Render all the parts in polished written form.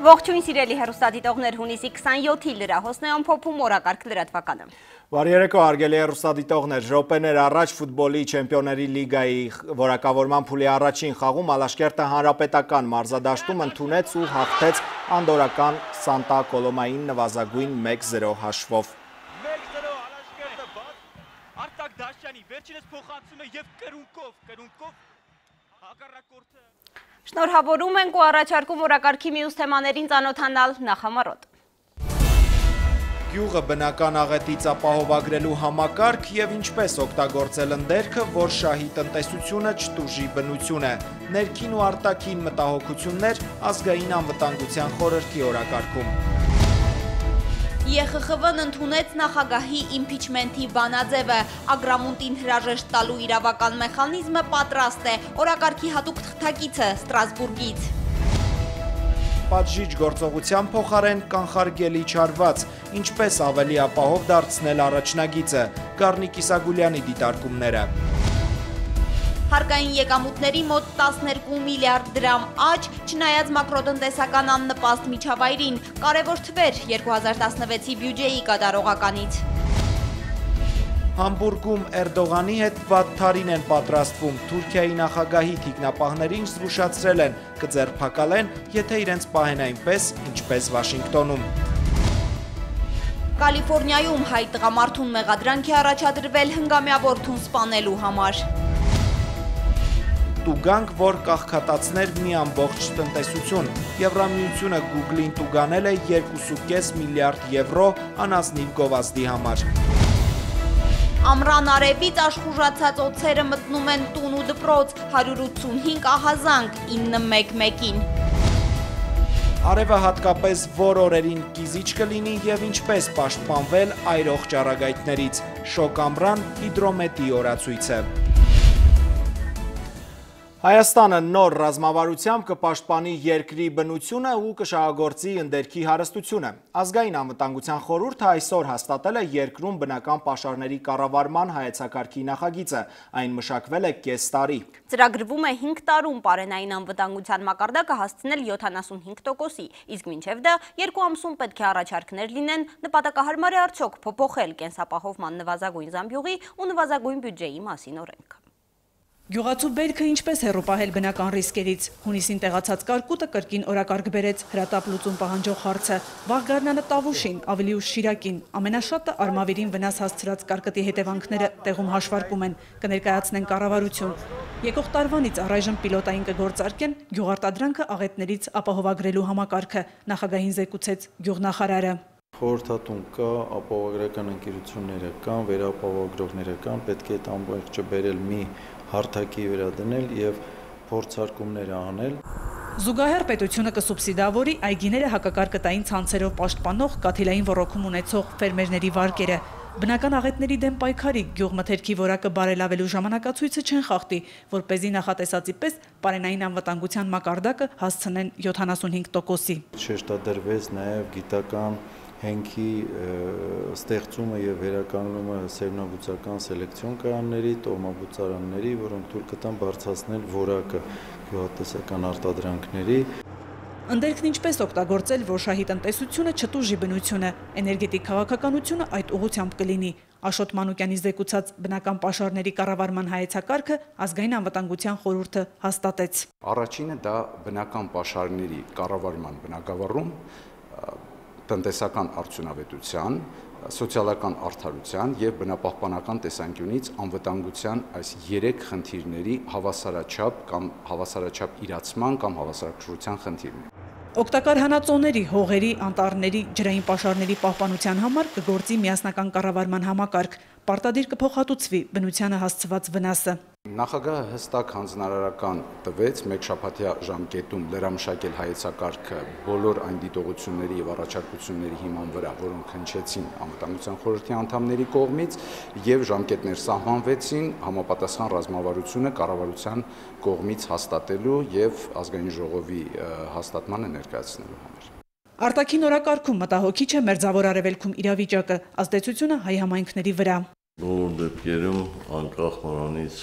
Ողջույն սիրելի հեռուստադիտողներ, հունիսի 27-ի լրահոսներում փոփում օրակարգ լրատվականը։ Բարի երեկո, հարգելի հեռուստադիտողներ, րոպեներ առաջ ֆուտբոլի չեմպիոնների լիգայի որակավորման փուլի առաջին խաղում Ալաշկերտը հանրապետական մարզադաշտում ընդունեց ու հաղթեց անդորական Սանտա Կոլոմային նվազագույն 1-0 հաշվով։ 1-0 Ալաշկերտը բաց Արտակ Դաշյանի վերջինս փոխանցում է եւ կրունկով հակառակորդը Շնորհավորում ենք ու առաջարկում օրակարգի մյուս թեմաներին ծանոթանալ նախամարոտ։ Գյուղը բնական աղետից ապահովագրելու համակարգ եւ ինչպես օգտագործել ընդերքը, որ շահի տնտեսությունը չտուժի բնություն է։ Ներքին ու արտաքին մտահոգություններ ազգային անվտանգության խորհրդի օրակարգում։ ԵԽԽՎ-ն ընդունեց նախագահի իմպիչմենթի բանաձևը, Ագրամունտին հրաժեշտ տալու իրավական մեխանիզմը պատրաստ է, օրակարգի հատուկ թղթակիցը Ստրասբուրգից։ Պատժիչ գործողության փոխարեն կանխարգելի չարված, ինչպես ավելի ապահով դարձնել առաջնագիծը, Գառնիկ Իսագուլյանի դիտարկումները։ Հարկային եկամուտների մոտ 12 միլիարդ դրամ աճ, չնայած մակրոտնտեսական աննպաստ միջավայրին, կարևոր թվեր 2016-ի բյուջեի կատարողականից։ Համբուրգում Էրդողանի հետ վատթարին են պատրաստվում, Թուրքիայի նախագահի թիկնապահներին զգուշացրել են, կձերբակալեն, եթե իրենց պահեն այնպես, ինչպես Վաշինգտոնում։ Կալիֆորնիայում հայ տղամարդուն մեղադրանք է առաջադրվել հնգամյա որդուն սպանելու համար։ Տուգանք, որ կաղքատացներ մի ամբողջ տնտեսություն, Եվրամիությունը Google-ին տուգանել է 2.5 միլիարդ եվրո անազնիվ գովազդի համար։ Ամռան արևից աշխուժացած օձերը մտնում են տուն ու դպրոց, 185 ահազանգ 911-ին։ Արևը հատկապես որ օրերին կիզիչ կլինի եւ ինչպես պաշտպանվել այրող ճառագայթներից, շոկ ամռան հիդրոմետի օրացույցը։ Հայաստանը նոր ռազմավարությամբ կպաշտպանի երկրի բնությունը ու կշահագործի ընդերքի հարստությունը։ Ազգային անվտանգության խորհուրդը այսօր հաստատել է երկրում բնական պաշարների կառավարման հայեցակարգի նախագիծը, այն մշակվել է կես տարի։ Ծրագրվում է 5 տարում պարենային անվտանգության մակարդակը հասցնել 75%-ի, իսկ մինչև դա 2 ամսում պետք է առաջարկներ լինեն, նպատակահարմար է արդյոք փոփոխել կենսապահովման նվազագույն զամբյուղի ու նվազագույն բյուջեի մասին օրենքը։ Գյուղացու բերքը ինչպես հեռու բնական ռիսկերից, հունիսին տեղացած կարկուտը կրկին օրակարգ բերեց հրատապ լուծում պահանջող հարցը, վաղ գարնանը Տավուշին, ավելի ուշ Շիրակին, ամենաշատը Արմավիրին վնաս հասցրած կարկտի հետևանքները տեղում հաշվարկում են, կներկայացնեն կառավարություն։ Եկող տարվանից առայժմ պիլոտային կգործարկեն գյուղարտադրանքը աղետներից ապահովագրելու համակարգը, նախագահին զեկուցեց գյուղնախարարը։ Խորհրդատուն կա, ապահովագրական ընկերությունները կան, վերապահովագրողները կան, պետք է այդ ամբողջը բերել մի հարթակի վրա դնել եւ փորձարկումներ անել։ Զուգահեռ պետությունը կսուբսիդավորի այգիները հակակարկտային ցանցերով պաշտպանող կաթիլային ոռոգում ունեցող ֆերմերների վարկերը։ Բնական աղետների դեմ պայքարի գյուղմթերքի որակը բարելավելու ժամանակացույցը չեն խախտի, որպեսզի նախատեսածի պես պարենային անվտանգության մակարդակը հասցնեն 75%-ի։ Շեշտադրվեց նաեւ գիտական հենքի ստեղծումը եւ վերականգնումը սերմնաբուծական սելեկցիոն կայանների, տոհմաբուծարանների, որոնք թույլ կտան բարձրացնել որակը գյուղատնտեսական արտադրանքների։ Ընդերքն ինչպես օգտագործել, որ շահի տնտեսությունը չտուժի բնությունը, էներգետիկ քաղաքականությունը այդ ուղղությամբ կլինի։ Աշոտ Մանուկյանի զեկուցած բնական պաշարների կառավարման հայեցակարգը ազգային անվտանգության խորհուրդը հաստատեց։ Առաջինը դա բնական պաշարների կառավարման բնագավառում տնտեսական արդյունավետության, սոցիալական արդարության եւ բնապահպանական տեսանկյունից անվտանգության այս 3 խնդիրների հավասարաչափ կամ հավասարաչափ իրացման կամ հավասարակշռության խնդիրն է։ Օգտակար հանածոների, հողերի, անտառների, ջրային պաշարների պահպանության համար կգործի միասնական կառավարման համակարգ, պարտադիր կփոխհատուցվի բնությանը հասցված վնասը։ Նախագահը հստակ հանձնարարական տվեց մեկ շաբաթյա ժամկետում լրամշակել հայեցակարգը բոլոր այն դիտողությունների եւ առաջարկությունների հիման վրա, որոնք հնչեցին անվտանգության խորհրդի անդամների կողմից եւ ժամկետներ սահմանվեցին համապատասխան ռազմավարությունը կառավարության կողմից հաստատելու եւ ազգային ժողովի հաստատմանը ներկայացնելու համար։ Արտաքին օրակարգում մտահոգիչ է մերձավոր արևելքում իրավիճակը, ազդեցությունը հայ համայնքների վրա։ Բոլոր դեպքերում անկախ նրանից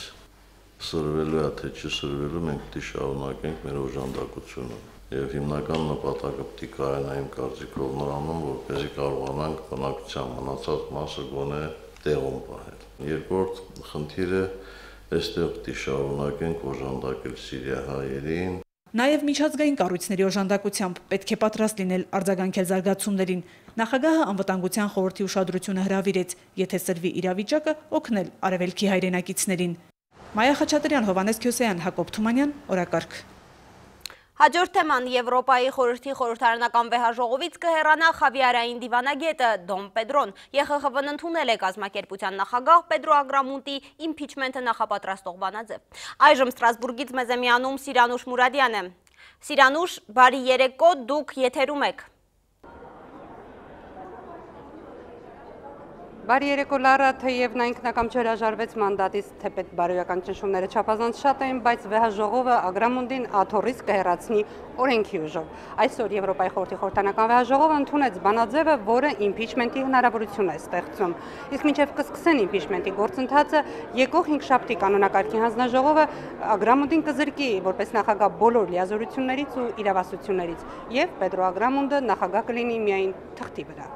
սրվելու է, թե չի սրվելու, մենք պետք է շարունակենք մեր օժանդակությունը։ Եվ հիմնական նպատակը պիտի կայանա իմ կարծիքով նրանում, որպեսզի կարողանանք բնակչության մնացած մասը գոնե տեղում պահել։ Երկրորդ խնդիրը այստեղ պիտի շարունակենք օժանդակել սիրիահայերին։ Նաև միջազգային կառույցների օժանդակությամբ պետք է պատրաստ լինել արձագանքել զարգացումներին։ Նախագահը անվտանգության խորհրդի ուշադրությունը հրավիրեց, եթե սրվի իրավիճակը, օգնել արևելքի հայրենակիցներին։ Մայա Խաչատրյան, Հովհաննես Քյոսեյան, Հակոբ Թումանյան, օրակարգ։ Հաջորդ թեման Եվրոպայի խորհրդի խորհրդարանական վեհաժողովից կհեռանա խավիարային դիվանագետը Դոմ Պեդրոն։ ԵԽԽՎ-ն ընդունել է կազմակերպության նախագահ Պեդրո Ագրամունտի իմփիչմենթը նախապատրաստող բանաձև։ Այժմ Ստրասբուրգից մեզ է միանում Սիրանուշ Մուրադյանը։ Սիրանուշ, բարի երեկո, դուք եթերում եք։ Բարի երեկո Լարա, թեև նա ինքնակամ չհրաժարվեց մանդատից, թեպետ բարոյական ճնշումները չափազանց շատ էին, բայց վեհաժողովը Ագրամունդին աթոռից կհեռացնի օրենքի ուժով։ Այսօր Եվրոպայի խորհրդի խորհրդարանական վեհաժողովը ընդունեց բանաձևը, որը իմփիչմենթի հնարավորություն է ստեղծում։ Իսկ մինչև կսկսեն իմփիչմենթի գործընթացը, եկող հինգշաբթի կանոնակարգի հանձնաժողովը Ագրամունդին կզրկի որպես նախագահ բոլոր լիազորություններից ու իրավասություններից, եւ Պեդրո Ագրամունդը նախագահ կլինի միայն թղթի վրա։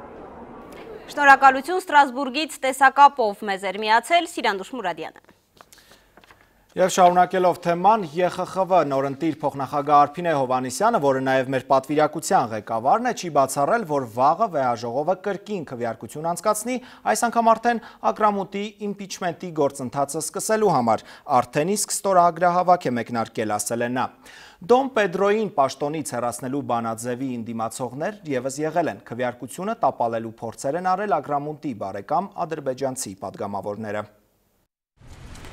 Շնորհակալություն Ստրասբուրգից տեսակապով մեզ էր միացել Սիրանուշ Մուրադյանը։ Եվ շարունակելով թեման, ԵԽԽՎ նորընտիր փոխնախագահ Արփինե Հովհաննիսյանը, որը նաև մեր պատվիրակության ղեկավարն է, չի բացառել, որ վաղը վեհաժողովը կրկին քվեարկություն անցկացնի, այս անգամ արդեն Ագրամունտի իմպիչմենթի գործընթացը սկսելու համար, արդեն իսկ ստորագրահավաք է մեկնարկել, ասել է նա։ Դոմ Պեդրոյին պաշտոնից հեռացնելու բանաձևի ընդդիմացողներ ևս եղել են, քվեարկությունը տապալելու փորձեր են արել Ագրամունտի բարեկամ ադրբեջանցի պատգամավորները։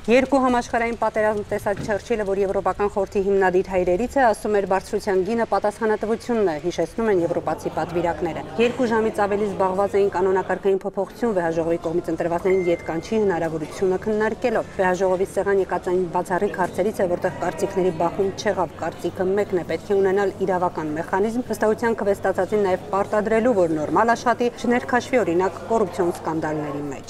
Երկու համաշխարհային պատերազմ տեսած Չերչիլը, որ Եվրոպական խորհրդի հիմնադիր հայրերից է, ասում էր բարձրության գինը պատասխանատվությունն է, հիշեցնում են եվրոպացի պատվիրակները։ 2 ժամից ավելի զբաղված էին կանոնակարգային փոփոխություն վեհաժողովի կողմից ընտրվածներին ետկանչի հնարավորությունը քննարկելով։ Վեհաժողովի սեղան եկած այն բացառիկ հարցերից է, որտեղ կարծիքների բախում չեղավ, կարծիքը մեկն է, պետք է ունենալ իրավական մեխանիզմ, վստահության քվեստացածին նաև պարտադրելու, որ նորմալ աշխատի, չներքաշվի օրինակ կոռուպցիոն սկանդալների մեջ։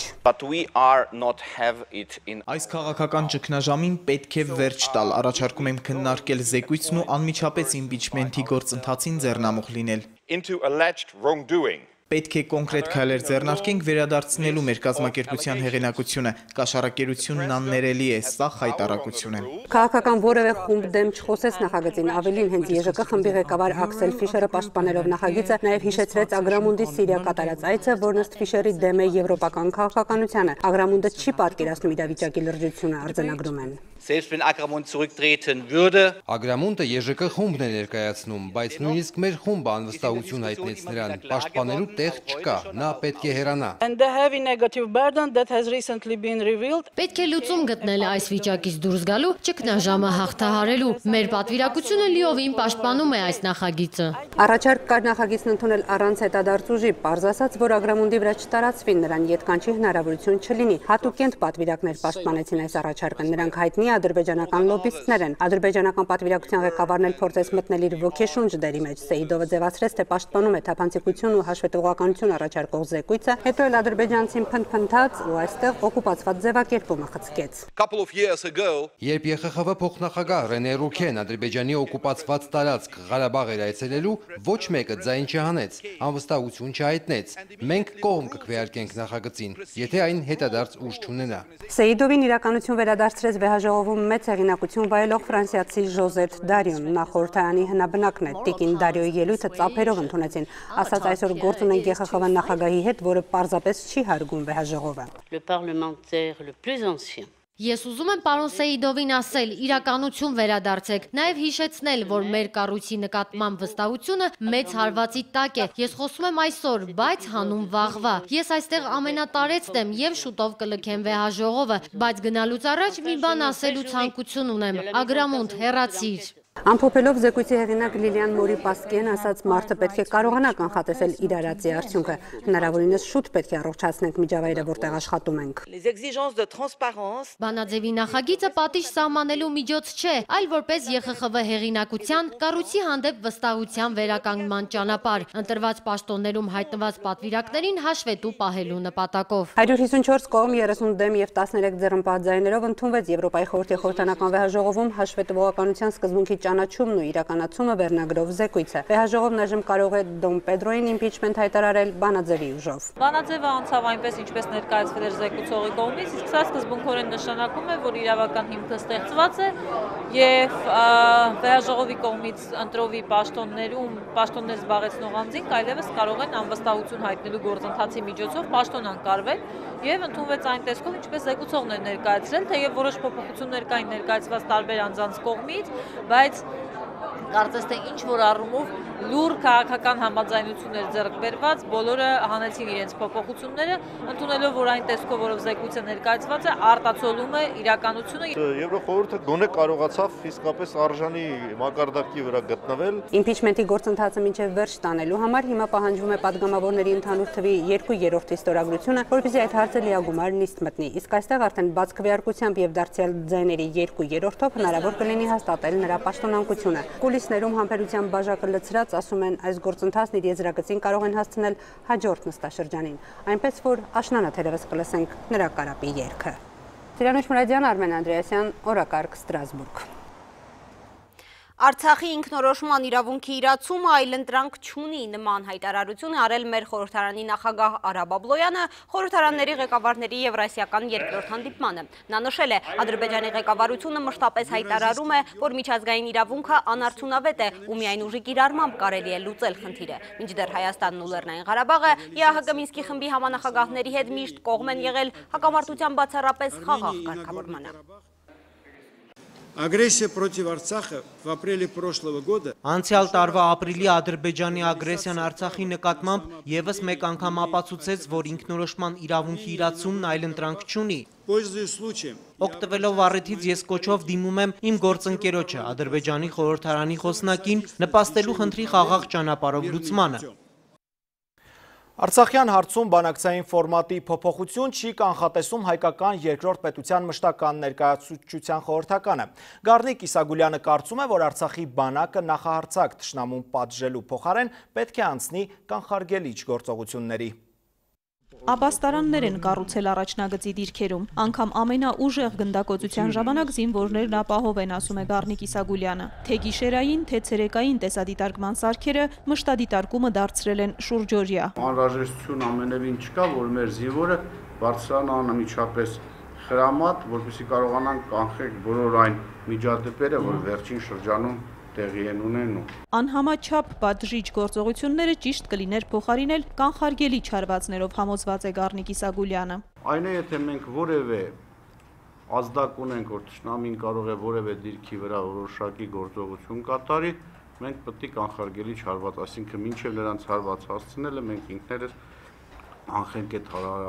Այս քաղաքական ճգնաժամին պետք է վերջ տալ, առաջարկում եմ քննարկել զեկույցն ու անմիջապես իմպիչմենթի գործընթացին ձեռնամուխ լինել։ Պետք է կոնկրետ քայլեր ձեռնարկենք վերադարձնելու մեր կազմակերպության հեղինակությունը, կաշառակերությունն աններելի է, սա խայտառակություն է։ Քաղաքական որևէ խումբ դեմ չխոսեց նախագծին, ավելին հենց ԵԺԿ խմբի ղեկավար Աքսել Ֆիշերը պաշտպանելով նախագիծը նաև հիշեցրեց Ագրամունդի Սիրիա կատարած այցը, որն ըստ Ֆիշերի դեմ է եվրոպական քաղաքականությանը։ Ագրամունդը չի պատկերացնում իրավիճակի լրջությունը, արձանագրում են։ Ագրամունդը ԵԺԿ խումբն է ներկայացնում, բայց նույնիսկ մեր խումբը անվստահություն հայտնեց նրան, պաշտպանելու տեղ չկա, նա պետք է հեռանա։ Պետք է լուծում գտնել այս վիճակից դուրս գալու, ճգնաժամը հաղթահարելու։ Մեր պատվիրակությունը լիովին պաշտպանում է այս նախագիծը։ Առաջարկ կար նախագիծն ընդունել առանց հետադարձ ուժի, պարզ ասած, որ Ագրամունդի վրա չտարածվի, նրան ետկանչի հնարավորություն չլինի։ Հատուկենտ պատվիրակներ պաշտպանեցին այս առաջարկը, նրանք հայտնի ադրբեջանական լոբիստներ են։ Ադրբեջանական պատվիրակության ղեկավարն էլ փորձեց մտնել իր ոգեշունչ դերի մեջ։ Սեիդովը ձևացրեց, թե պաշտպանում է թափանցիկություն ու հաշվետվողականություն առաջարկող զեկույցը, հետո էլ ադրբեջանցին փնփնթաց ու այստեղ օկուպացված ձևակերպումը խցկեց։ Երբ ԵԽԽՎ փոխնախագահ Ռենե Ռուքեն Ադրբեջանի օկուպացված տարածք Ղարաբաղ էր այցելելու, ոչ մեկը ձայն չհանեց, անվստահություն չհայտնեց։ Մենք կողմ կքվեարկենք նախագծին, եթե այն հետադարձ ուժ չունենա։ Սեիդովին իրականություն վերադարձրեց վեհաժողովում մեծ հեղինակություն վայելող ֆրանսիացի Ժոզեթ Դարիոն, նա խորհրդարանի հնաբնակն է, տիկին Դարիոյի ելույթը ծափերով ընդունեցին, ասաց այսօր գործ ունենք ԵԽԽՎ նախագահի հետ, որը պարզապես չի հարգում վեհաժողովը։ Ես ուզում եմ պարոն Սեիդովին ասել, իրականություն վերադարձեք, նաև հիշեցնել, որ մեր կառույցի նկատմամբ վստահությունը մեծ հարվածի տակ է։ Ես խոսում եմ այսօր, բայց հանում վաղվա։ Ես այստեղ ամենատարեցն եմ եւ շուտով կլքեմ վեհաժողովը, բայց գնալուց առաջ մի բան ասելու ցանկություն ունեմ։ Ագրամունդ, հեռացիր։ Ամփոփելով զեկույցի հեղինակ Լիլիան Մորի Պասկեն ասաց, մարդը պետք է կարողանա կանխատեսել իր արածի արդյունքը, հնարավորինս շուտ պետք է առողջացնենք միջավայրը, որտեղ աշխատում ենք։ Բանաձևի նախագիծը պատիժ սահմանելու միջոց չէ, այլ որպես ԵԽԽՎ հեղինակության, կառույցի հանդեպ վստահության վերականգնման ճանապարհ, ընտրված պաշտոններում հայտնված պատվիրակներին հաշվետու պահելու նպատակով։ 154 կողմ 30 դեմ եւ 13 ձեռնպահ ձայներով ընդունվեց Եվրոպայի խորհրդի խորհրդարանական վեհաժողովում հաշվետվողականության սկզբունքի ճանաչումն ու իրականացումը վերնագրով զեկույց է։ Վեհաժողովն այժմ կարող է Դոմ Պեդրոյին իմպիչմենտ հայտարարել բանաձևի ուժով։ Բանաձևը անցավ այնպես, ինչպես ներկայացվել էր զեկուցողի կողմից, իսկ սա սկզբունքորեն նշանակում է, որ իրավական հիմքը ստեղծված է եւ վեհաժողովի կողմից ընտրովի պաշտոններ զբաղեցնող անձինք այլևս կարող են անվստահություն հայտնելու գործընթացի միջոցով պաշտոն անկարվել եւ ընդունվեց այն տեսքով, ինչպես զեկուցողն էր ներկայացրել, թեև որոշ փոփոխություններ կային ներկայացված տարբեր անձանց կողմից, բայց կարծես թե ինչ որ առումով լուր քաղաքական համաձայնություններ ձեռք բերված, բոլորը հանեցին իրենց փոփոխությունները, ընդունելով, որ այն տեսքով, որով զեկույցը ներկայացված է, արտացոլում է իրականությունը։ Եվրոխորհուրդը գոնե կարողացավ իսկապես արժանի մակարդակի վրա գտնվել։ Իմպիչմենտի գործընթացը մինչև վերջ տանելու համար հիմա պահանջվում է падգամավորների ընդհանուր թվի 2/3 ստորագրությունը, որպեսզի այդ հարցը լիագումար նիստ մտնի։ Իսկ այստեղ արդեն բաց քվեարկությամբ եւ դարձյալ ձայների 2/3-ով հնարավոր կլինի հաստատել նրա պաշտոնանկությունը։ Կուլիսներում համբերության բաժակը լցրած ասում են, այս գործընթացն իր եզրագծին կարող են հասցնել հաջորդ նստաշրջանին, այնպես որ աշնանը թերևս կլսենք նրա կարապի երգը։ Ծիրանուշ Մուրադյան, Արմեն Անդրեասյան, օրակարգ, Ստրասբուրգ։ Արցախի ինքնորոշման իրավունքի իրացումը այլընտրանք չունի, նման հայտարարություն արել մեր խորհրդարանի նախագահ Արա Բաբլոյանը խորհրդարանների ղեկավարների եվրասիական երկրորդ հանդիպմանը։ Նա նշել է, Ադրբեջանի ղեկավարությունը մշտապես հայտարարում է, որ միջազգային իրավունքը անարդյունավետ է ու միայն ուժի կիրառմամբ կարելի է լուծել խնդիրը։ Մինչդեռ Հայաստանն ու Լեռնային Ղարաբաղը ԵԱՀԿ Մինսկի խմբի համանախագահների հետ միշտ կողմ են եղել հակամարտության բացառապես խաղաղ կարգավորմանը։ Агрессия против Арцаха в апреле прошлого года. Անցյալ տարվա ապրիլի Ադրբեջանի ագրեսիան Արցախի նկատմամբ եւս մեկ անգամ ապացուցեց, որ ինքնորոշման իրավունքի իրացումն այլընտրանք չունի։ Пользуясь случаем, Օգտվելով առիթից ես կոչով դիմում եմ իմ գործընկերոջը, Ադրբեջանի խորհրդարանի խոսնակին, նպաստելու խնդրի խաղաղ ճանապարհով լուծմանը։ Արցախյան հարցում բանակցային ֆորմատի փոփոխություն չի կանխատեսում հայկական երկրորդ պետության մշտական ներկայացուցչության խորհրդականը։ Գառնիկ Իսագուլյանը կարծում է, որ Արցախի բանակը նախահարձակ թշնամուն պատժելու փոխարեն պետք է անցնի կանխարգելիչ գործողությունների։ Աբաստարաններ են կառուցել առաջնագծի դիրքերում, անգամ ամենաուժեղ գնդակոծության ժամանակ զինվորներն ապահով են, ասում է Գառնիկ Իսագուլյանը։ Թե գիշերային, թե ցերեկային տեսադիտարկման սարքերը մշտադիտարկումը դարձրել են շուրջօրյա։ Անհրաժեշտություն ամենևին չկա, որ մեր զինվորը բարձրանա անմիջապես խրամատ, որպեսզի կարողանան կանխել բոլոր այն միջադեպերը, որ վերջին շրջանում տեղի են ունենում։ Անհամաչափ պատժիչ գործողությունները ճիշտ կլիներ փոխարինել կանխարգելիչ հարվածներով, համոզված է Գառնիկ Իսագուլյանը։ Այն է, եթե մենք որևէ ազդակ ունենք, որ թշնամին կարող է որևէ դիրքի վրա որոշակի գործողություն կատարի, մենք պետք է կանխարգելիչ հարված, այսինքն մինչև նրանց հարված հասցնելը մենք ինքներս անխենք այդ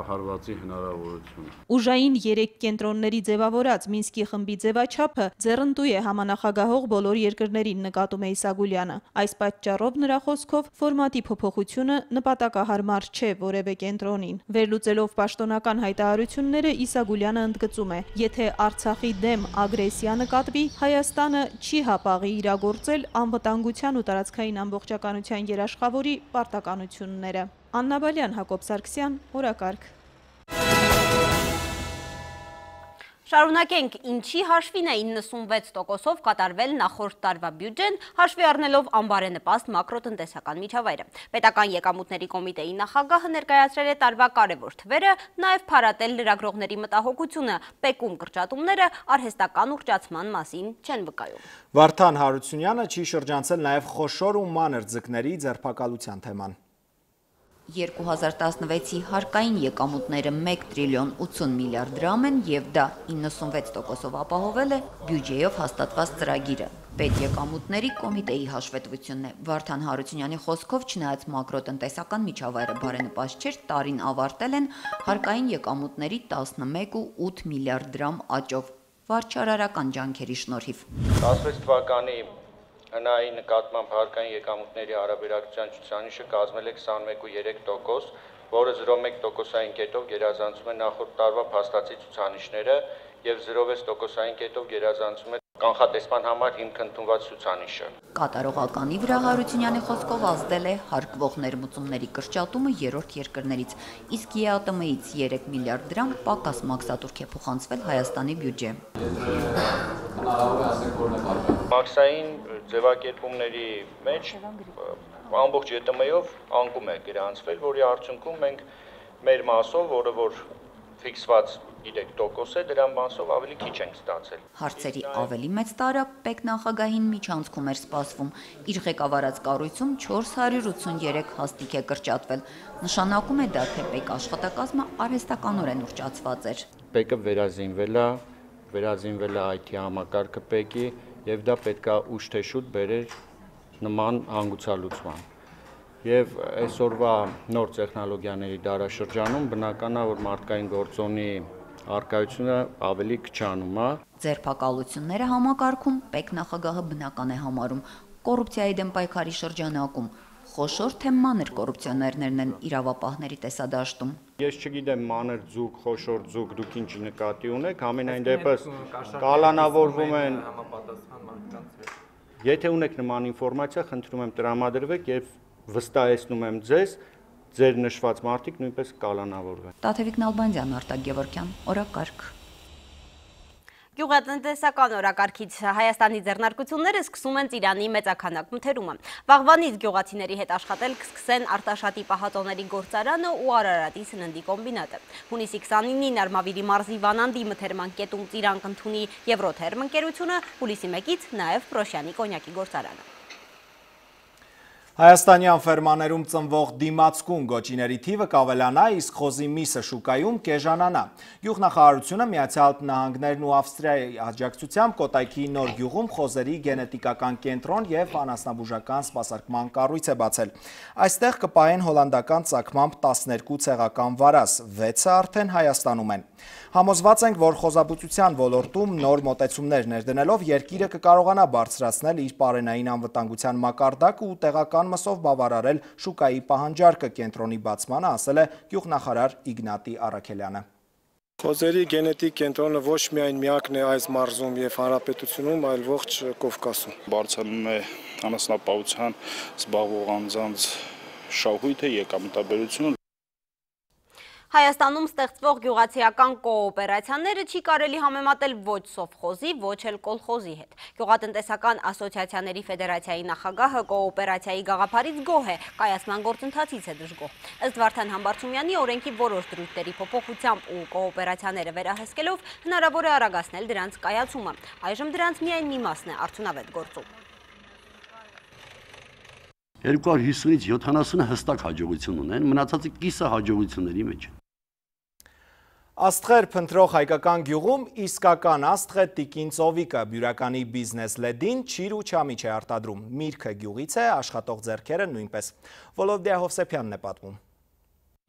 հարվածի հնարավորությունը։ Ուժային 3 կենտրոնների ձևավորած Մինսկի խմբի ձևաչափը ձեռնտու է համանախագահող բոլոր երկրներին, նկատում է Իսագուլյանը։ Այս պատճառով նրա խոսքով ֆորմատի փոփոխությունը նպատակահարմար չէ որևէ կենտրոնին։ Վերլուծելով պաշտոնական հայտարարությունները Իսագուլյանը ընդգծում է, եթե Արցախի դեմ ագրեսիա նկատվի, Հայաստանը չի հապաղի իրագործել անվտանգության ու տարածքային ամբողջականության երաշխավորի պարտականությունները։ Աննա Բալյան, Հակոբ Սարգսյան, օրակարգ։ Շարունակենք, ինչի հաշվին է 96%-ով կատարվել նախորդ տարվա բյուջեն, հաշվի առնելով անբարենպաստ մակրոտնտեսական միջավայրը։ Պետական եկամուտների կոմիտեի նախագահը ներկայացրել է տարվա կարևոր թվերը, նաև փարատել լրագրողների մտահոգությունը, պեկում կրճատումները արհեստական ուռճացման մասին չեն վկայում։ Վարդան Հարությունյանը չի շրջանցել նաև խոշոր ու մանր ձկների ձերբակալության թեման։ 2016-ի հարկային եկամուտները 1 տրիլիոն 80 միլիարդ դրամ են և դա 96%-ով ապահովել է բյուջեով հաստատված ծրագիրը։ Պետեկամուտների կոմիտեի հաշվետվությունն է։ Վարդան Հարությունյանի խոսքով չնայած մակրոտնտեսական միջավայրը բարենպաստ չէր, տարին ավարտել են հարկային եկամուտների 11,8 միլիարդ դրամ աճով վարչարարական ջանքերի շնորհիվ։ 16 թվականի հնայի նկատմամբ հարկային եկամուտների հարաբերակցության ցուցանիշը կազմել է 21,3%, որը 0,1%-ային կետով գերազանցում է նախորդ տարվա փաստացի ցուցանիշները և 0,6%-ով գերազանցում է Կանխատեսման համար հիմք ընդունված ցուցանիշը։ Կատարողականի վրա Հարությունյանի խոսքով ազդել է հարկվող ներմուծումների կրճատումը երրորդ երկրներից, իսկ ԵԱՏՄ-ից 3 միլիարդ դրամ պակաս մաքսատուրք է փոխանցվել Հայաստանի բյուջե։ Մաքսային ձևակերպումների մեջ ամբողջ ԵՏՄ-ով անկում է գրանցվել, որի արդյունքում մենք մեր մասով, որը որ ֆիքսված 3% է, դրան մասով ավելի քիչ ենք ստացել։ Հարցերի ավելի մեծ տարափ ՊԵԿ նախագահին միջանցքում էր սպասվում։ Իր ղեկավարած կառույցում 483 հաստիք է կրճատվել։ Նշանակում է դա, թե ՊԵԿ աշխատակազմը արհեստականորեն ուռճացված էր։ ՊԵԿ-ը վերազինվել է IT համակարգը ՊԵԿ-ի եւ դա պետքա ուշ թե շուտ բերեր նման հանգուցալուծման։ Եվ այսօրվա նոր տեխնոլոգիաների դարաշրջանում բնական է, որ մարդկային գործոնի առկայությունը ավելի քչանում է։ Ձերբակալությունները համակարգում ՊԵԿ նախագահը բնական է համարում կոռուպցիայի դեմ պայքարի շրջանակում։ Խոշոր թե մանր կոռուպցիոներներն են իրավապահների տեսադաշտում։ Ես չգիտեմ մանր ձուկ, խոշոր ձուկ, դուք ինչ նկատի ունեք, ամենայն դեպս կալանավորվում են։ Եթե ունեք նման ինֆորմացիա, խնդրում եմ տրամադրվեք եւ վստահեցնում եմ ձեզ, ձեր նշված մարդիկ նույնպես կալանավորվեն։ Տաթևիկ Նալբանդյան, Արտակ Գևորգյան, օրակարգ։ Գյուղատնտեսական օրակարգից Հայաստանի ձեռնարկությունները սկսում են Ծիրանի մեծաքանակ մթերումը։ Վաղվանից գյուղացիների հետ աշխատել կսկսեն Արտաշատի պահածոների գործարանը ու Արարատի սննդի կոմբինատը։ Հունիսի 29-ին Արմավիրի մարզի Վանանդի մթերման կետում Ծիրան կընդունի Եվրոթերմ ընկերությունը, հուլիսի 1-ից նաև Պրոշյանի կոնյակի գործարանը։ Հայաստանյան ֆերմաներում ծնվող դիմացկուն գոչիների թիվը կավելանա, իսկ խոզի միսը շուկայում կեժանանա։ Գյուղնախարարությունը Միացյալ Նահանգներն ու Ավստրիայի աջակցությամբ Կոտայքի նոր գյուղում խոզերի գենետիկական կենտրոն եւ անասնաբուժական սպասարկման կառույց է բացել։ Այստեղ կպահեն հոլանդական ծագմամբ 12 ցեղական վարազ, 6-ը արդեն Հայաստանում են։ Համոզված ենք, որ խոզաբուծության ոլորտում նոր մոտեցումներ ներդնելով երկիրը կկարողանա բարձրացնել իր պարենային անվտանգության մակարդակը ու տեղական մսով բավարարել շուկայի պահանջարկը կենտրոնի բացմանը, ասել է գյուղնախարար Իգնատի Առաքելյանը։ Խոզերի գենետիկ կենտրոնը ոչ միայն միակն է այս մարզում եւ հանրապետությունում, այլ ողջ Կովկասում։ Բարձրանում է անասնապահության զբաղվող անձանց շահույթը, եկամտաբերությունը։ Հայաստանում ստեղծվող գյուղացիական կոոպերացիաները չի կարելի համեմատել ոչ սովխոզի, ոչ էլ կոլխոզի հետ։ Գյուղատնտեսական ասոցիացիաների ֆեդերացիայի նախագահը կոոպերացիայի գաղափարից գոհ է, կայացման գործընթացից է դժգոհ։ Ըստ Վարդան Համբարձումյանի օրենքի որոշ դրույթների փոփոխությամբ ու կոոպերացիաները վերահսկելով հնարավոր է արագացնել դրանց կայացումը։ Այժմ դրանց միայն մի մասն է արդյունավետ գործում։ 250-ից 70-ը հստակ հաջողություն ունեն, մնացածը կիսը հաջողությունների մեջ են։ Աստղեր փնտրող հայկական գյուղում իսկական աստղ է Տիկին Ծովիկը, բյուրականի բիզնես լեդին չիր ու չամիչ է արտադրում, միրգը գյուղից է, աշխատող ձեռքերը նույնպես։ Վոլոդիա Հովսեփյանն է պատմում։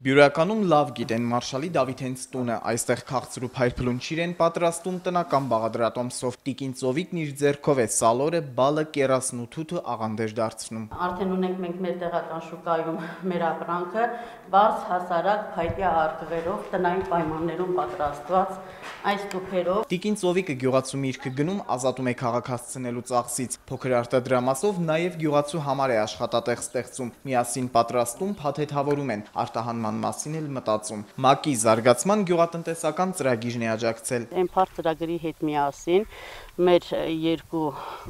Բյուրականում լավ գիտեն Մարշալի Դավիթենց տունը, այստեղ քաղցր ու փայլփլունչիր են պատրաստում տնական բաղադրատոմսով։ Տիկին Ծովիկն իր ձեռքով է սալորը, բալը, կերասն ու թութը աղանդեր դարձնում։ Արդեն ունենք մենք մեր տեղական շուկայում մեր ապրանքը, բարձ հասարակ փայտյա արկղերով, տնային պայմաններում պատրաստված այս տուփերով։ Տիկին Ծովիկը գյուղացու միրգը գնում, ազատում է քաղաք հասցնելու ծախսից։ Փոքր արտադրամասով նաև գյուղացու համար է աշխատատեղ ստեղծում, միասին պատրաստում, փաթեթավորում են, արտահանման մասին էլ մտածում։ ՄԱԿ-ի զարգացման գյուղատնտեսական ծրագիրն է աջակցել։ Էմփարտ ծրագրի հետ միասին մեր երկու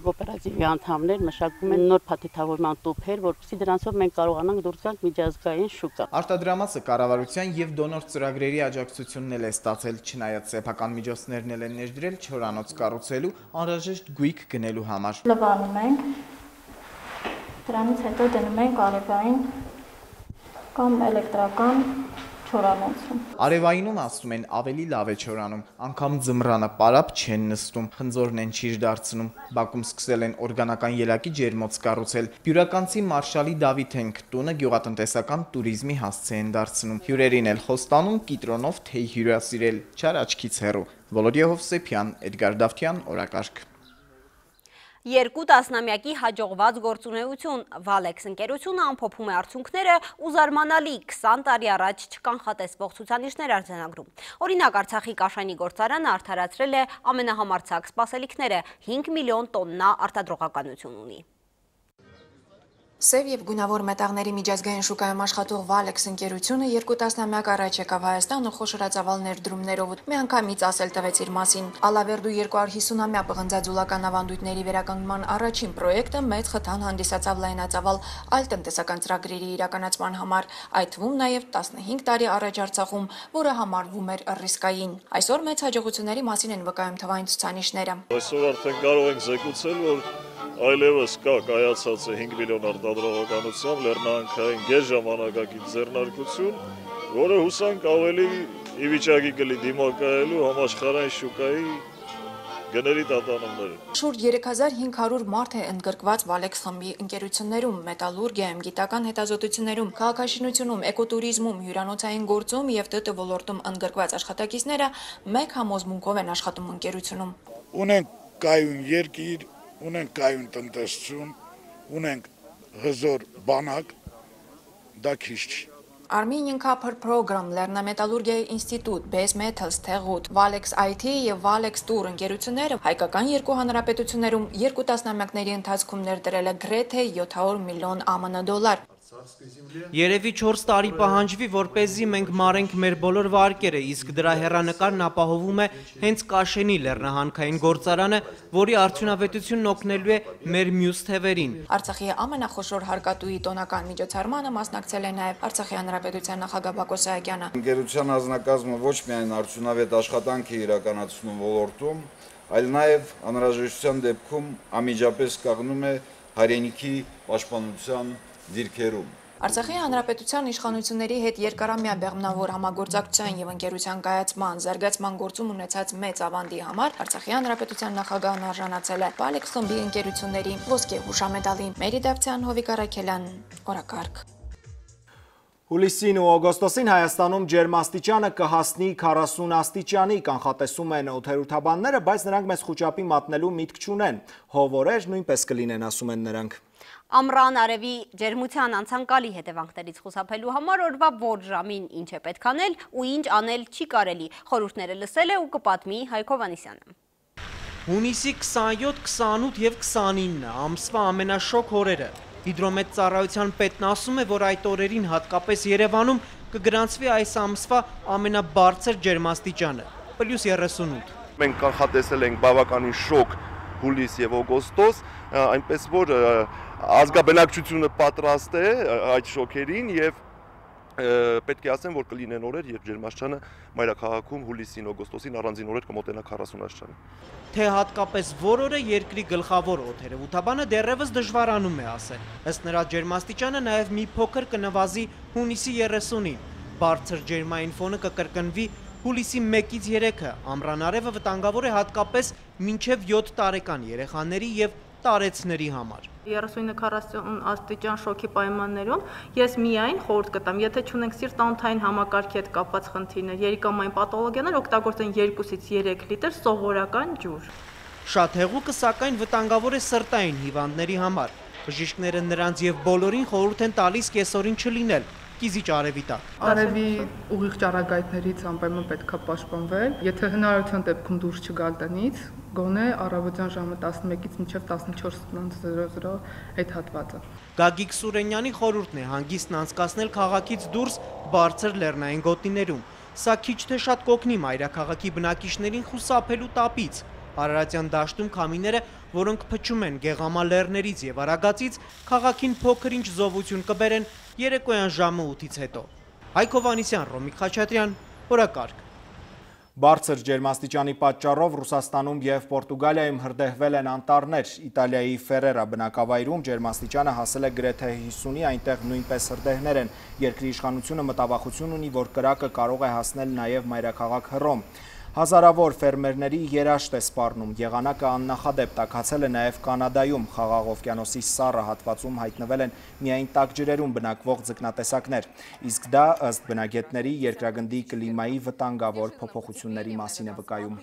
կոոպերատիվի անդամներ մշակում են նոր փաթեթավորման տուփեր, որպեսզի դրանցով մենք կարողանանք դուրս գանք միջազգային շուկա։ Արտադրամասը կառավարության եւ դոնոր ծրագրերի աջակցությունն էլ է ստացել, չնայած սեփական միջոցներն էլ են ներդրել չորանոց կառուցելու, անհրաժեշտ գույք գնելու համար։ Լվանում ենք, դրանից հետո դնում ենք արևային կամ էլեկտրական չորանոցում։ Արևայինում ասում են ավելի լավ է չորանում, անգամ ձմռանը պարապ չեն նստում, խնձորն են ճիշտ դարձնում։ Բաքում սկսել են օրգանական ելակի ջերմոց կառուցել։ Բյուրականցի Մարշալի Դավիթենք տունը գյուղատնտեսական туриզմի հասցե են դարձնում։ Հյուրերին էլ խոստանում կիտրոնով թեյ հյուրասիրել, չար աչքից հեռու։ Վոլոդիա Հովսեփյան, Էդգար Դավթյան, օրակարգ։ Երկու տասնամյակի հաջողված գործունեություն Valex ընկերությունը ամփոփում է արդյունքները ու զարմանալի 20 տարի առաջ չկանխատեսվող ցուցանիշներ արձանագրում։ Օրինակ Արցախի Կաշանի գործարանը արդարացրել է ամենահամարձակ սպասելիքները, 5 միլիոն տոննա արտադրողականություն ունի։ Սև և գունավոր մետաղների միջազգային շուկայում աշխատող Valex ընկերությունը 2 տասնամյակ առաջ եկավ Հայաստան ու խոշորածավալ ներդրումներով միանգամից ասել տվեց իր մասին։ Ալավերդու 250-ամյա պղնձաձուլական ավանդույթների վերականգնման առաջին պրոյեկտը մեծ խթան հանդիսացավ լայնածավալ այլ տնտեսական ծրագրերի իրականացման համար, այդ թվում նաև 15 տարի առաջ Արցախում, որը համարվում էր ռիսկային։ Այսօր մեծ հաջողությունների մասին են վկայում թվային ցուցանիշները։ Այսօր արդեն կարող ենք զեկուցել, որ այլևս կա կայացած է 5 միլիոն արտադրողականությամբ լեռնանքային գերժամանակակից ձեռնարկություն, որը հուսանք ավելի ի վիճակի կլինի դիմակայելու համաշխարհային շուկայի գների տատանումները։ Շուրջ 3500 մարդ է ընդգրկված Valex խմբի ընկերություններում, մետալուրգիայում, գիտական հետազոտություններում, քաղաքաշինությունում, էկոտուրիզմում, հյուրանոցային գործում և ՏՏ ոլորտում ընդգրկված աշխատակիցները մեկ համոզմունքով են աշխատում ընկերությունում։ Ունենք կայուն երկիր, ունենք կայուն տնտեսություն, ունենք հզոր բանակ, դա քիչ չի։ Armenian Copper Program, Լեռնամետալուրգիայի ինստիտուտ, Base Metals, Թեղուտ, Valex IT և Valex Tour ընկերությունները հայկական երկու հանրապետություններում 2 տասնամյակների ընթացքում ներդրել է գրեթե 700 միլիոն ԱՄՆ դոլար։ Երևի 4 տարի պահանջվի, որպեսզի մենք մարենք մեր բոլոր վարկերը, իսկ դրա հեռանկարն ապահովում է հենց Կաշենի լեռնահանքային գործարանը, որի արդյունավետությունն օգնելու է մեր մյուս թևերին։ Արցախի ամենախոշոր հարկատուի տոնական միջոցառմանը մասնակցել է նաև Արցախի հանրապետության նախագահ Բակո Սահակյանը։ Ընկերության անձնակազմը ոչ միայն արդյունավետ աշխատանք է իրականացնում ոլորտում, այլ նաև անհրաժեշտության դեպքում անմիջապես կանգնում է հայրենիքի պաշտպանության դիրքերում։ Արցախի հանրապետության իշխանությունների հետ երկարամյա բեղմնավոր համագործակցության եւ ընկերության կայացման, զարգացման գործում ունեցած մեծ ավանդի համար Արցախի հանրապետության նախագահն արժանացել է Valex խմբի ընկերությունների ոսկե հուշամեդալի։ Մերի Դավթյան, Հովիկ Արաքելյան, օրակարգ։ Հուլիսին ու օգոստոսին Հայաստանում ջերմաստիճանը կհասնի 40 աստիճանի, կանխատեսում են օդերութաբանները, բայց նրանք մեծ խուճապի մատնելու միտք չունեն։ Հովորեր նույնպես կլինեն, ասում են նրանք։ Ամռան արևի ջերմության անցանկալի հետևանքներից խուսափելու համար օրվա որ ժամին ինչ է պետք անել ու ինչ անել չի կարելի։ Խորհուրդները լսել է ու կպատմի Հայկ Հովհաննիսյանը։ Հունիսի 27, 28 և 29 ամսվա ամենաշոգ օրերը։ Հիդրոմետ ծառայության պետն ասում է, որ այդ օրերին հատկապես Երևանում կգրանցվի այս ամսվա ամենաբարձր ջերմաստիճանը՝ +38։ Մենք կանխատեսել ենք բավականին շոգ հուլիս և օգոստոս, այնպես որ ազգաբնակչությունը պատրաստ է այդ շոկերին և պետք է ասեմ, որ կլինեն օրեր, երբ ջերմաստիճանը մայրաքաղաքում հուլիսին, օգոստոսին առանձին օրեր կմոտենա 40 աստիճանի։ Թե հատկապես որ օրը երկրի գլխավոր օդերևութաբանը դեռևս դժվարանում է ասել։ Ըստ նրա ջերմաստիճանը նաև մի փոքր կնվազի հունիսի 30-ին։ Բարձր ջերմային ֆոնը կկրկնվի հուլիսի 1-ից 3-ը։ Ամռան արևը վտանգավոր է հատկապես մինչև 7 տարեկան երեխաների և տարեցների համար։ 39-40 աստիճան շոկի պայմաններում ես միայն խորհուրդ կտամ, եթե չունենք սիրտ-անոթային համակարգի հետ կապված խնդիրներ, երիկամային պաթոլոգիաներ, օգտագործեն 2-ից 3 լիտր սովորական ջուր։ Շատ հեղուկը սակայն վտանգավոր է սրտային հիվանդների համար։ Բժիշկները նրանց եւ բոլորին խորհուրդ են տալիս կեսօրին չլինել կիզիչ արևի տակ։ Արևի ուղիղ ճառագայթներից անպայման պետք է պաշտպանվել։ Եթե հնարավորության դեպքում դուրս չգալ տնից, գոնե առավոտյան ժամը 11-ից մինչև 14:00 այդ հատվածը։ Գագիկ Սուրենյանի խորհուրդն է հանգիստն անցկացնել քաղաքից դուրս բարձր լեռնային գոտիներում։ Սա քիչ թե շատ կօգնի մայրաքաղաքի բնակիչներին խուսափելու տապից։ Արարատյան դաշտում քամիները, որոնք փչում են Գեղամա լեռներից եւ Արագածից, քաղաքին փոքր-ինչ զովություն կբերեն երեկոյան ժամը 8-ից հետո։ Հայկ Հովհաննիսյան, Ռոմիկ Խաչատրյան, օրակարգ։ Բարձր ջերմաստիճանի պատճառով Ռուսաստանում և Պորտուգալիայում հրդեհվել են անտառներ։ Իտալիայի Ֆերերա բնակավայրում ջերմաստիճանը հասել է գրեթե 50-ի, այնտեղ նույնպես հրդեհներ են։ Երկրի իշխանությունը մտավախություն ունի, որ կրակը կարող է հասնել նաև մայրաքաղաք Հռոմ։ Հազարավոր ֆերմերների երաշտ է սպառնում, եղանակը աննախադեպ տաքացել է նաև Կանադայում, Խաղաղ օվկիանոսի սառը հատվածում հայտնվել են միայն տաք ջրերում բնակվող ձկնատեսակներ, իսկ դա ըստ բնագետների երկրագնդի կլիմայի վտանգավոր փոփոխությունների մասին է վկայում։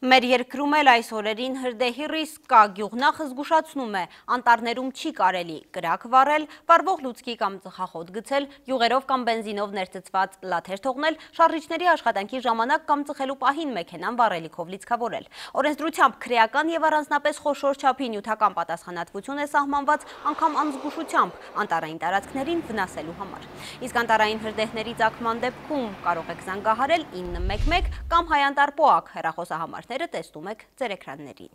Մեր երկրում էլ այս օրերին հրդեհի ռիսկ կա, գյուղնախը զգուշացնում է, անտառներում չի կարելի կրակ վառել, վառվող լուցկի կամ ծխախոտ գցել, յուղերով կամ բենզինով ներծծված լաթեր թողնել, շարժիչների աշխատանքի ժամանակ կամ ծխելու պահին մեքենան վառելիքով լիցքավորել։ Օրենսդրությամբ քրեական եւ առանձնապես խոշոր չափի նյութական պատասխանատվություն է սահմանված անգամ անզգուշությամբ անտառային տարածքներին վնասելու համար։ Իսկ անտառային հրդեհների ծագման դեպքում կարող եք զանգահարել 911 կամ Հայանտար ՊՕԱԿ հեռախոսահամարները տեսնում եք ձեր էկրաններին։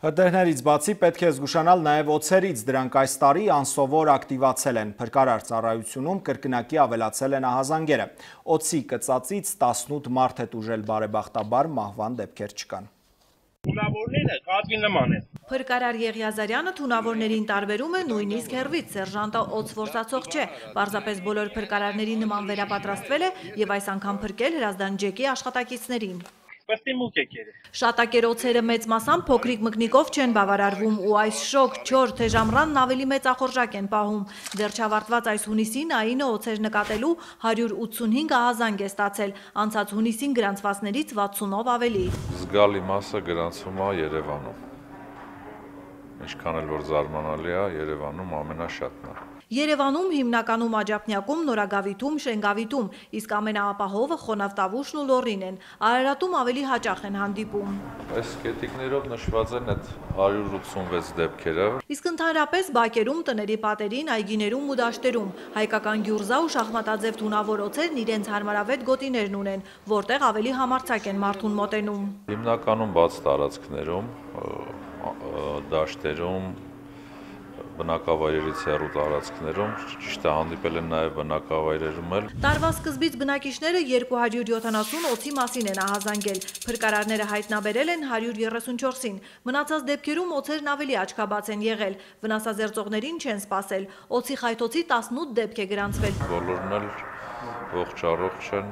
Հրդեհներից բացի պետք է զգուշանալ նաև օձերից, դրանք այս տարի անսովոր ակտիվացել են, փրկարար ծառայությունում կրկնակի ավելացել են ահազանգերը, օձի կծածից 18 մարդ է տուժել, բարեբախտաբար մահվան դեպքեր չկան։ Թունավորները կատվի նման են։ Փրկարար Եղիազարյանը թունավորներին տարբերում է նույնիսկ հեռվից, սերժանտը օձ որսացող չէ, պարզապես բոլոր փրկարարների նման վերապատրաստվել է եւ այս անգամ փրկել Հրազդան ջեկի աշխատակիցներին։ Շատակեր օձերը մեծ մասամբ փոքրիկ մկնիկով չեն բավարարվում ու այս շոկ, չոր, թեժամրանն ավելի մեծ ախորժակ են պահում։ Դեռ չավարտված այս հունիսին ԱԻՆ-ը օձեր նկատելու 185 ահազանգ է ստացել, անցած հունիսին գրանցվածներից 60-ով ավելի։ Զգալի մասը գրանցվում է Երևանում։ Ինչքան էլ որ զարմանալի է, Երևանում ամենաշատն է։ Երևանում հիմնականում Աջափնյակում, Նորագավիթում, Շենգավիթում, իսկ ամենաապահովը Խոնավտավուշն ու Լոռին են։ Արարատում ավելի հաճախ են հանդիպում։ Այս կետիկներով նշված են այդ 186 դեպքերը։ Իսկ ընդհանրապես բակերում, տների պատերին, այգիներում ու դաշտերում հայկական գյուղզա ու շախմատաձև թունավոր օձերն իրենց հարմարավետ գոտիներն ունեն, որտեղ ավելի համարձակ են մարդուն մոտենում։ Հիմնականում բաց տարածքներում, դաշտերում, բնակավայրերից հեռու տարածքներում, ճիշտ է հանդիպել են նաև բնակավայրերում էլ։ Տարվա սկզբից բնակիչները 270 օձի մասին են ահազանգել, փրկարարները հայտնաբերել են 134-ին, մնացած դեպքերում օձերն ավելի աչքաբաց են եղել, վնասազերծողներին չեն սպասել, օձի խայթոցի 18 դեպք է գրանցվել։ Բոլորն էլ ողջ են,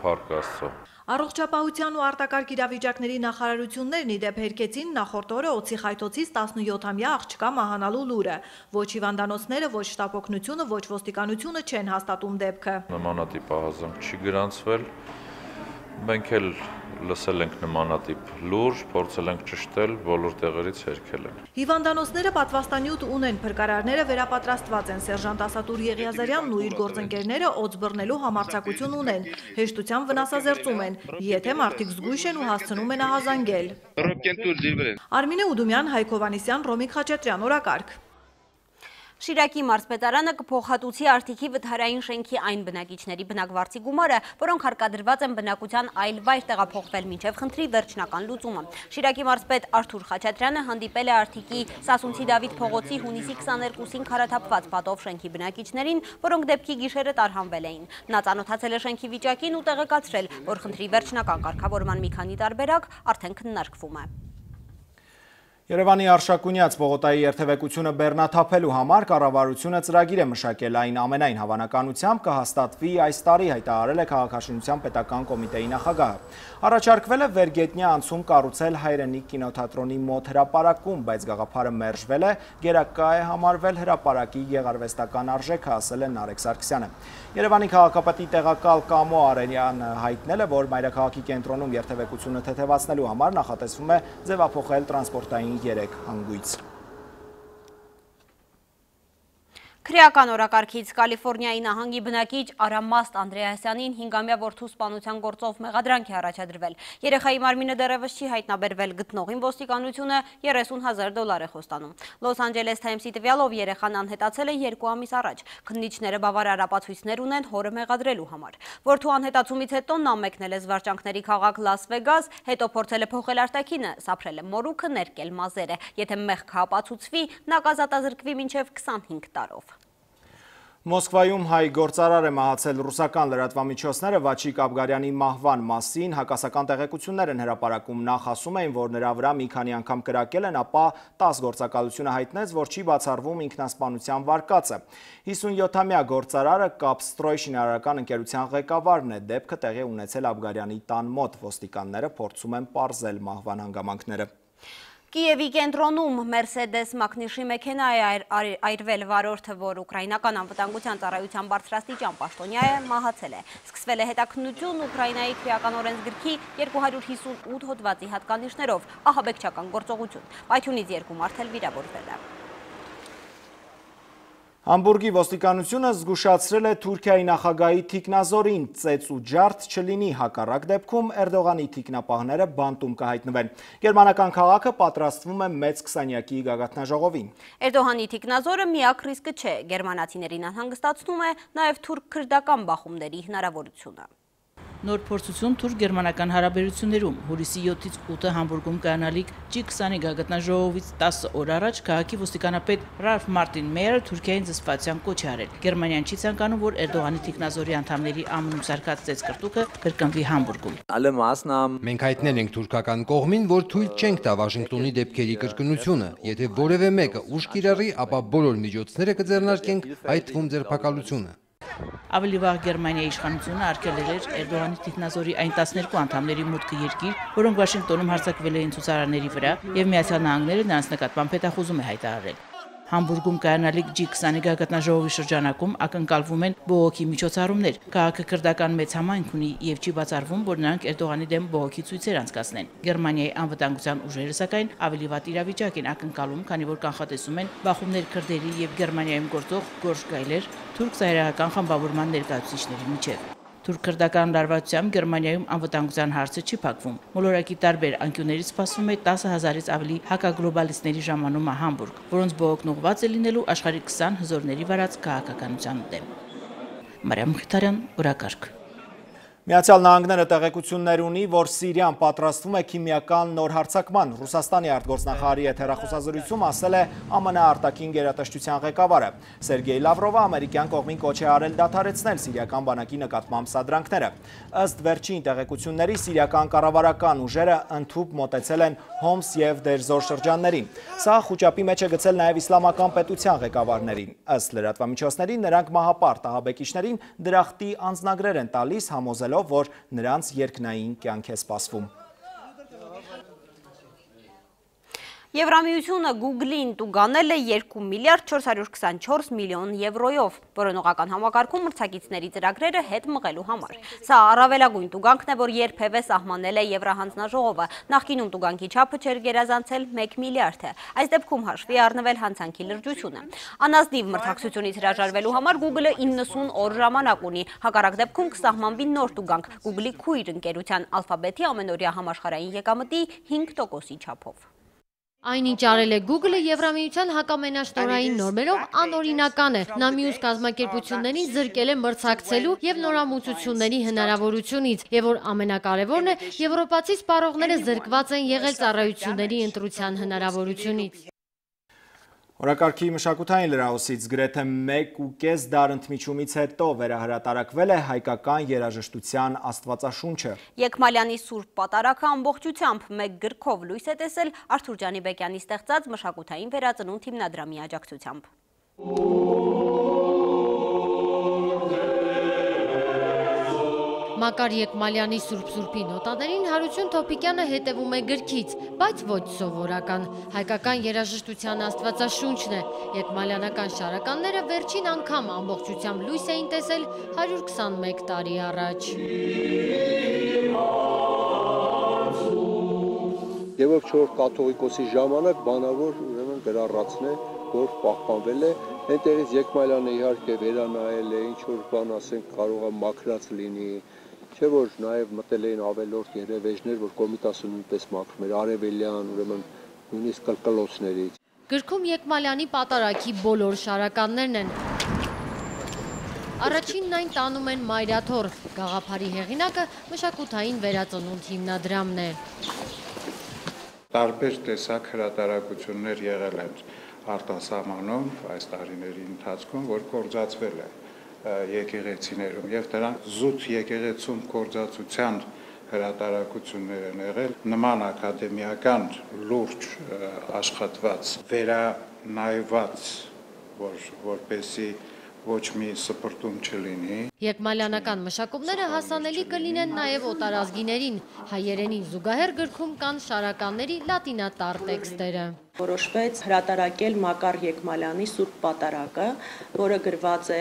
փառք Աստծո։ Առողջապահության ու արտակարգ իրավիճակների նախարարություններն ի դեպ հերքեցին նախորդ օրը օձի խայթոցից 17-ամյա աղջկա մահանալու լուրը։ Ոչ հիվանդանոցները, ոչ շտապօգնությունը, ոչ ոստիկանությունը չեն հաստատում դեպքը։ Նմանատիպ ահազանգ չի գրանցվել։ Մենք էլ լսել ենք նմանատիպ լուր, փորձել ենք ճշտել, բոլոր տեղերից հերքել են։ Հիվանդանոցները պատվաստանյութ ունեն, փրկարարները վերապատրաստված են, սերժանտ Ասատուր Եղիազարյանն ու իր գործընկերները օձ բռնելու համարձակություն ունեն, հեշտությամբ վնասազերծում են, եթե մարդիկ զգույշ են ու հասցնում են ահազանգել։ Արմինե Ուդումյան, Հայկ Հովհաննիսյան, Ռոմիկ Խաչատրյան, օրակարգ։ Շիրակի մարզպետարանը կփոխհատուցի Արտիքի վթարային շենքի այն բնակիչների բնակվարձի գումարը, որոնք հարկադրված են բնակության այլ վայր տեղափոխվել մինչև խնդրի վերջնական լուծումը։ Շիրակի մարզպետ Արթուր Խաչատրյանը հանդիպել է Արտիքի Սասունցի Դավիթ փողոցի հունիսի 22-ին քարաթափված պատով շենքի բնակիչներին, որոնք դեպքի գիշերը տարհանվել էին։ Նա ծանոթացել է շենքի վիճակին ու տեղեկացրել, որ խնդրի վերջնական կարգավորման մի քանի տարբերակ արդեն քննարկվում է։ Երևանի Արշակունյաց Պողոտայի երթևեկությունը բեռնաթափելու համար կառավարությունը ծրագիր է մշակել, այն ամենայն հավանականությամբ կհաստատվի այս տարի, հայտարարել է Քաղաքաշինության պետական կոմիտեի նախագահը։ Առաջարկվել է վերգետնյա անցում կառուցել Հայրենիք կինոթատրոնի մոտ հրապարակում, բայց գաղափարը մերժվել է, գերակա է համարվել հրապարակի գեղարվեստական արժեքը, ասել է Նարեկ Սարգսյանը։ Երևանի քաղաքապետի տեղակալ Կամո Արենյանը հայտնել է, որ մայրաքաղաքի կենտրոնում երթևեկությունը թեթևացնելու համար նախատեսվում է ձևափոխել տրանսպորտային 3 հանգույց։ Քրեական օրակարգից Կալիֆորնիայի նահանգի բնակիչ Արամաստ Անդրեասյանին 5-ամյա որդու սպանության գործով մեղադրանք է առաջադրվել։ Երեխայի մարմինը դեռևս չի հայտնաբերվել, գտնողին ոստիկանությունը $30,000 է խոստանում։ Լոս Անջելես Թայմսի տվյալով երեխան անհետացել է 2 ամիս առաջ։ Քննիչները բավարար ապացույցներ ունեն հորը մեղադրելու համար։ Որդու անհետացումից հետո նա մեկնել է զվարճանքների քաղաք Լաս Վեգաս, հետո փորձել է փոխել արտաքինը, սափրել է մորուքը, ներկել մազերը։ Եթե մեղքը ապացուցվի, նա կազատազրկվի մինչև 25 տարով։ Մոսկվայում հայ գործարար է մահացել, ռուսական լրատվամիջոցները Վաչիկ Աբգարյանի մահվան մասին հակասական տեղեկություններ են հրապարակում, նախ ասում էին, որ նրա վրա մի քանի անգամ կրակել են, ապա 10 գործակալությունը հայտնեց, որ չի բացառվում ինքնասպանության վարկածը։ 57-ամյա գործարարը Կապստրոյ շինարարական ընկերության ղեկավարն է, դեպքը տեղի ունեցել Աբգարյանի տան մոտ, ոստիկանները փորձում են պարզել մահվան հանգամանքները։ Կիևի կենտրոնում Մերսեդես Մակնիշի մեքենա է այրվել վարորդը, որ ուկրաինական անվտանգության ծառայության բարձրաստիճան պաշտոնյա է, մահացել է։ Սկսվել է հետաքննություն Ուկրաինայի քրեական օրենսգրքի 258 հոդվածի հատկանիշներով, ահաբեկչական գործողություն։ Պայթյունից 2 մարդ էլ վիրավորվել է։ Համբուրգի ոստիկանությունը զգուշացրել է Թուրքիայի նախագահի թիկնազորին ծեծ ու ջարդ չլինի, հակառակ դեպքում Էրդողանի թիկնապահները բանտում կհայտնվեն։ Գերմանական քաղաքը պատրաստվում է մեծ քսանյակի գագաթնաժողովին։ Էրդողանի թիկնազորը միակ ռիսկը չէ, գերմանացիներին անհանգստացնում է նաև թուրք-քրդական բախումների հնարավորությունը։ Նոր փորձություն թուրք-գերմանական հարաբերություններում հուլիսի 7-ից 8-ը Համբուրգում կայանալիք G20 գագաթնաժողովից 10 օր առաջ քաղաքի ոստիկանապետ Ռալֆ Մարտին Մեյերը Թուրքիային զսպվածության կոչ է արել։ Գերմանիան չի ցանկանում, որ Էրդողանի թիկնազորի անդամների ԱՄՆ-ում սարքած ծեծկրտուկը կրկնվի Համբուրգում։ Մենք հայտնել ենք թուրքական կողմին, որ թույլ չենք տա Վաշինգտոնի դեպքերի կրկնությունը։ Եթե որևէ մեկը ուժ կիրառի, ապա բոլոր միջոցները կձեռնարկենք, այդ թվում ձերբակալությունը։ Ավելի վաղ Գերմանիայի իշխանությունը արգելել էր Էրդողանի թիկնազորի այն 12 անդամների մուտքը երկիր, որոնք Վաշինգտոնում հարձակվել էին ցուցարարների վրա, եւ Միացյալ Նահանգները նրանց նկատմամբ հետախուզում է հայտարարել։ Համբուրգում կայանալիք G20 գագաթնաժողովի շրջանակում ակնկալվում են բողոքի միջոցառումներ։ Քաղաքը քրդական մեծ համայնք ունի եւ չի բացառվում, որ նրանք Էրդողանի դեմ բողոքի ցույցեր անցկացնեն։ Գերմանիայի անվտանգության ուժերը սակայն ավելի վատ իրավիճակ են ակնկալում, քանի որ կանխատեսում են բախումներ քրդերի եւ Գերմանիայում գործող գորշ գայլեր թուրք-սահարական խմբավորման ներկայացուցիչների միջև։ Թուրք-քրդական լարվածությամբ Գերմանիայում անվտանգության հարցը չի փակվում։ Մոլորակի տարբեր անկյուններից սպասվում է 10,000-ից ավելի հակագլոբալիստների ժամանումը Համբուրգ, որոնց բողոքն ուղղված է լինելու աշխարհի 20 հզորների վարած քաղաքականության դեմ։ Մարիամ Մխիթարյան, օրակարգ։ Միացյալ Նահանգները տեղեկություններ ունի, որ Սիրիան պատրաստվում է քիմիական նոր հարձակման։ Ռուսաստանի արտգործնախարարի հետ հեռախոսազրույցում ասել է ԱՄՆ արտաքին գերատեսչության ղեկավարը։ Սերգեյ Լավրովը ամերիկյան կողմին կոչ է արել դադարեցնել սիրիական բանակի նկատմամբ սադրանքները։ Ըստ վերջին տեղեկությունների սիրիական կառավարական ուժերը ընդհուպ մոտեցել են Հոմս եւ Դերզոր շրջաններին։ Սա խուճապի մեջ է գցել նաև իսլամական պետության ղեկավարներին։ Ըստ լրատվամիջոցների նրանք մահապարտ ահաբեկիչներին դրախտի անձնագրեր են տալիս, համոզելով, որ նրանց երկնային կյանք է սպասվում։ Եվրամիությունը Google-ին տուգանել է 2 միլիարդ 424 միլիոն եվրոյով, որոնողական համակարգում մրցակիցների ծրագրերը հետ մղելու համար։ Սա առավելագույն տուգանքն է, որ երբևէ սահմանել է Եվրահանձնաժողովը, նախկինում տուգանքի չափը չէր գերազանցել 1 միլիարդը, այս դեպքում հաշվի առնվել հանցանքի լրջությունը։ Անազնիվ մրցակցությունից հրաժարվելու համար Google-ը 90 օր ժամանակ ունի, հակառակ դեպքում կսահմանվի նոր տուգանք Google-ի քույր ընկերության Alphabet-ի ամենօրյա համաշխարհային եկամտի 5%-ի չափով։ Այնինչ արել է Google-ը Եվրամիության հակամենաշնորհային նորմերով անօրինական է։ Նա մյուս կազմակերպություններին զրկել է մրցակցելու եւ նորամուծությունների հնարավորությունից, եւ որ ամենակարևորն է, եվրոպացի սպառողները զրկված են եղել ծառայությունների ընտրության հնարավորությունից։ Օրակարգի մշակութային լրահոսից գրեթե 1.5 դար ընդմիջումից հետո վերահրատարակվել է հայկական երաժշտության աստվածաշունչը։ Եկմալյանի Սուրբ Պատարագը ամբողջությամբ մեկ գրքով լույս է տեսել Արթուր Ջանիբեկյանի ստեղծած մշակութային վերածնունդ հիմնադրամի աջակցությամբ։ Մակար Եկմալյանի Սուրբ-Սուրբի նոտաներին Հարություն Թոփիկյանը հետևում է գրքից, բայց ոչ սովորական, հայկական երաժշտության աստվածաշունչն է։ Եկմալյանական շարականները վերջին անգամ ամբողջությամբ լույս էին տեսել 121 տարի առաջ։ Եվ 4 կաթողիկոսի ժամանակ բանավոր ուրեմն գրառացն է, որ պահպանվել է, այնտեղից Եկմալյանը իհարկե վերանայել է, ինչ որ բան ասենք կարող է մաքրած լինի, չէ որ նաև մտել էին ավելորդ երևեջներ, որ կոմիտասը նույնպես մաքրում էր, արևելյան, ուրեմն նույնիսկ կլկլոցներից։ Գրքում Եկմալյանի պատարագի բոլոր շարականներն են։ Առաջինն այն տանում են Մայրաթոռ, գաղափարի հեղինակը մշակութային վերածնունդ հիմնադրամն է։ Տարբեր տեսակ հրատարակություններ եղել են արտասահմանում այս տարիների ընթացքում, որ կորձացվել է եկեղեցիներում եւ դրանք զուտ եկեղեցում կորձացության հրատարակություններ են եղել նման ակադեմիական լուրջ աշխատված վերանայված որպեսի ոչ մի սպրտում չլինի։ Եկմալյանական մշակումները հասանելի կլինեն նաև օտարազգիներին։ Հայերենին զուգահեռ գրքում կան շարականների լատինատառ տեքստերը։ Որոշվեց հրատարակել Մակար Եկմալյանի Սուրբ Պատարագը, որը գրված է,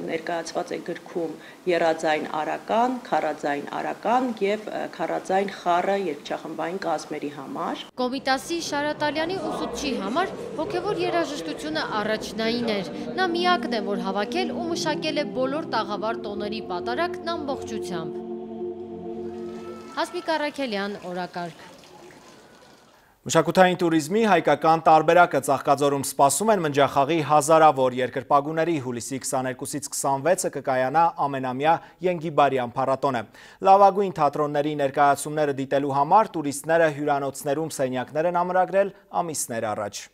ներկայացված է գրքում եռաձայն արական, քառաձայն արական եւ քառաձայն խառը երգչախմբային կազմերի համար։ Կոմիտասի Շարատալյանի ուսուցչի համար հոգևոր երաժշտությունը առաջնային էր։ Նա միակն է, որ հավաքել ու մշակել է բոլոր տաղավար տոների պատարագն ամբողջությամբ։ Հասմիկ Առաքելյան, օրակարգ։ Մշակութային տուրիզմի հայկական տարբերակը Ծաղկաձորում սպասում են մնջախաղի հազարավոր երկրպագուների հուլիսի 22-ից 26-ը կկայանա ամենամյա Ենգիբարյան փառատոնը։ Լավագույն թատրոնների ներկայացումները դիտելու համար տուրիստները հյուրանոցներում սենյակներ են ամրագրել ամիսներ առաջ։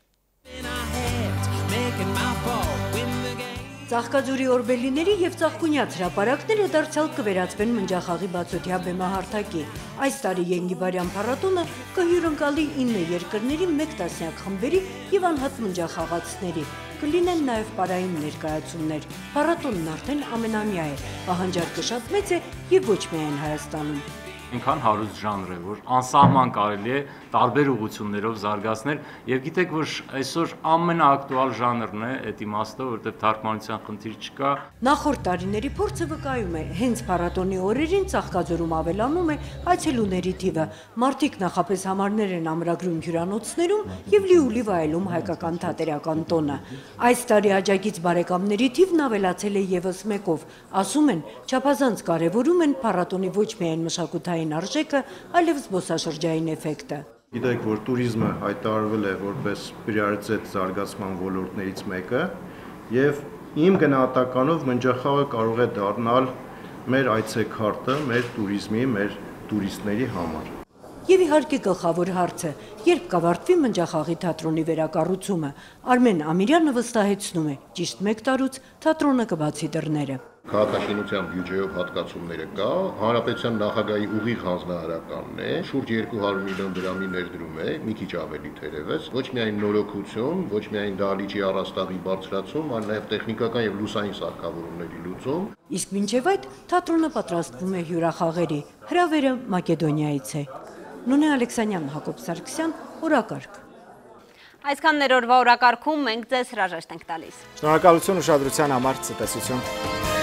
Ծաղկաձորի օրբելիների և ծաղկունյաց հրապարակները դարձյալ կվերածվեն մնջախաղի բացօթյա բեմահարթակի։ Այս տարի Ենգիբարյան փառատոնը կհյուրընկալի 9 երկրների 1 տասնյակ խմբերի և անհատ մնջախաղացիների։ Կլինեն նաև պարային ներկայացումներ։ Փառատոնն արդեն ամենամյա է, պահանջարկը շատ մեծ է և ոչ միայն Հայաստանում։ Ինքան հարուստ ժանր է, որ անսահման կարելի է տարբեր ուղղություններով զարգացնել եւ գիտեք, որ այսօր ամենաակտուալ ժանրն է այդ իմաստով, որտեղ թարգմանության խնդիր չկա։ Նախորդ տարիների փորձը վկայում է, հենց փառատոնի օրերին Ծաղկաձորում ավելանում է այցելուների թիվը։ Մարդիկ նախապես համարներ են ամրագրում հյուրանոցներում եւ լիուլի վայելում հայկական թատերական տոնը։ Այս տարի աջակից բարեկամների թիվն ավելացել է եւս մեկով։ Ասում են, չափազանց կարեւորում են փառատոնի ոչ միայն մշակութային արժեքը, այլև զբոսաշրջային էֆեկտը։ Գիտեք, որ տուրիզմը հայտարարվել է որպես պրիորիտետ զարգացման ոլորտներից մեկը, եւ իմ գնահատականով մնջախաղը կարող է դառնալ մեր այցեքարտը, մեր տուրիզմի, մեր տուրիստների համար։ Եվ իհարկե գլխավոր հարցը, երբ կավարտվի մնջախաղի թատրոնի վերակառուցումը, Արմեն Ամիրյանը վստահեցնում է, ճիշտ 1 տարուց թատրոնը կբացի դռները։ Քաղաքաշինության բյուջեով հատկացումները կա, Հանրապետության նախագահի ուղիղ հանձնարարականն է, շուրջ 200 միլիոն դրամի ներդրում է, մի քիչ ավելի թերևս, ոչ միայն նորոգություն, ոչ միայն դահլիճի առաստաղի բարձրացում, այլ նաև տեխնիկական եւ լուսային սարքավորումների լուծում։ Իսկ մինչև այդ թատրոնը պատրաստվում է հյուրախաղերի, հրավերը Մակեդոնիայից է։ Նոնե Ալեքսանյան, Հակոբ Սարգսյան, օրակարգ։ Այսքան ներօրվա օրակարգում մենք ձեզ հրաժեշտ ենք տալիս։ Շնորհակալություն ուշադրության համար, ցտեսություն։